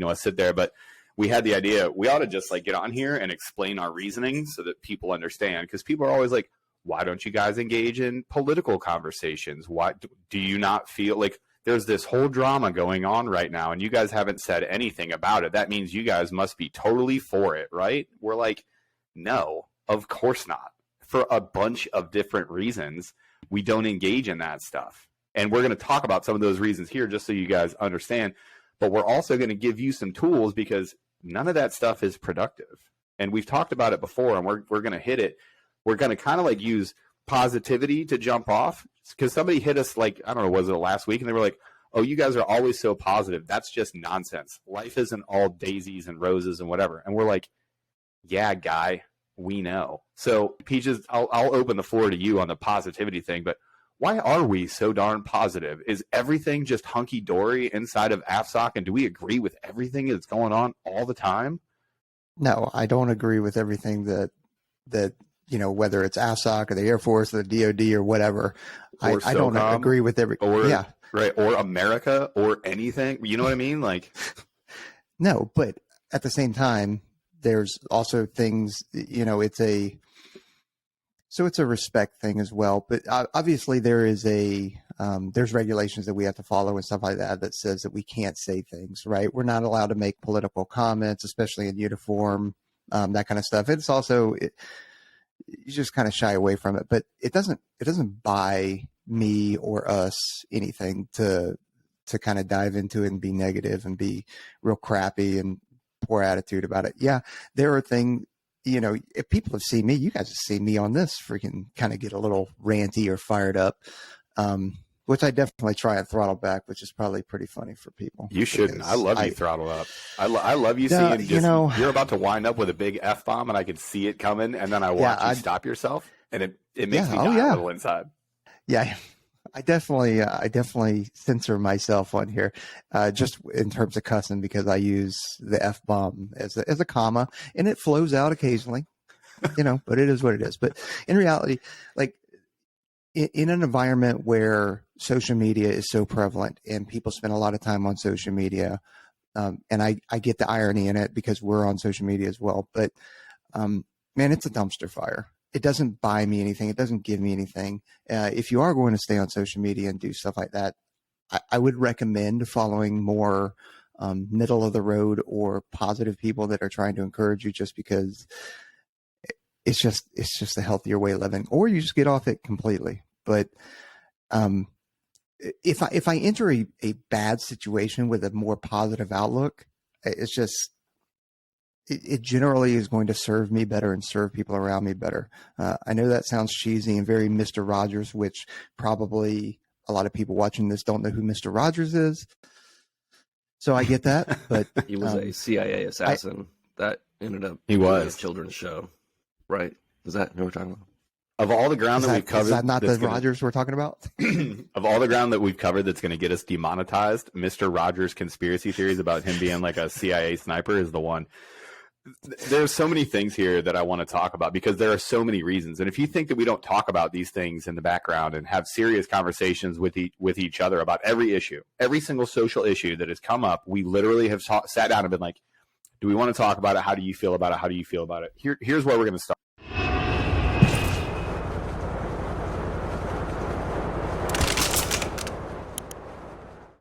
us sit there. But we had the idea we ought to just like get on here and explain our reasoning so that people understand, because people are always like, why don't you guys engage in political conversations? Why do you not feel like there's this whole drama going on right now and you guys haven't said anything about it? That means you guys must be totally for it, right? We're like, no, of course not. For a bunch of different reasons, we don't engage in that stuff. And we're going to talk about some of those reasons here just so you guys understand. But we're also going to give you some tools, because none of that stuff is productive. And we've talked about it before, and we're going to hit it. We're going to kind of like use positivity to jump off, because somebody hit us like, I don't know, was it last week? And they were like, oh, you guys are always so positive. That's just nonsense. Life isn't all daisies and roses and whatever. And we're like, yeah, guy, we know. So Peaches, I'll open the floor to you on the positivity thing, but why are we so darn positive? Is everything just hunky-dory inside of AFSOC, and do we agree with everything that's going on all the time? No, I don't agree with everything that whether it's AFSOC or the Air Force or the DOD or whatever. Or I don't agree with or America or anything. You know what I mean? Like, no, but at the same time, there's also things, it's a respect thing as well. But obviously there is there's regulations that we have to follow and stuff like that says that we can't say things, right? We're not allowed to make political comments, especially in uniform, that kind of stuff. It's also, you just kind of shy away from it, but it doesn't buy me or us anything to kind of dive into it and be negative and be real crappy and poor attitude about it. Yeah, there are things, if people have seen me, you guys have seen me on this freaking kind of get a little ranty or fired up, which I definitely try and throttle back, which is probably pretty funny for people. You shouldn't. I love you throttle up. I love you seeing just, you're about to wind up with a big F-bomb and I can see it coming, and then I watch you stop yourself, and it makes me die a little inside. Yeah. I definitely censor myself on here, just in terms of cussing, because I use the F-bomb as a comma, and it flows out occasionally, but it is what it is. But in reality, like in an environment where social media is so prevalent and people spend a lot of time on social media, and I get the irony in it because we're on social media as well, but man, it's a dumpster fire. It doesn't buy me anything. It doesn't give me anything. If you are going to stay on social media and do stuff like that, I would recommend following more middle of the road or positive people that are trying to encourage you, just because it's just a healthier way of living, or you just get off it completely. But if I enter a bad situation with a more positive outlook, it's just, it generally is going to serve me better and serve people around me better. I know that sounds cheesy and very Mr. Rogers, which probably a lot of people watching this don't know who Mr. Rogers is. So I get that, but he was a CIA assassin that ended up he was a children's show, right? Is that what we're talking about? Of all the ground that we've covered, is that not the Rogers we're talking about? Of all the ground that we've covered that's going to get us demonetized, Mr. Rogers' conspiracy theories about him being like a CIA sniper is the one. There's so many things here that I want to talk about, because there are so many reasons. And if you think that we don't talk about these things in the background and have serious conversations with each other about every issue, every single social issue that has come up, we literally have sat down and been like, do we want to talk about it? How do you feel about it? How do you feel about it? Here's where we're going to start.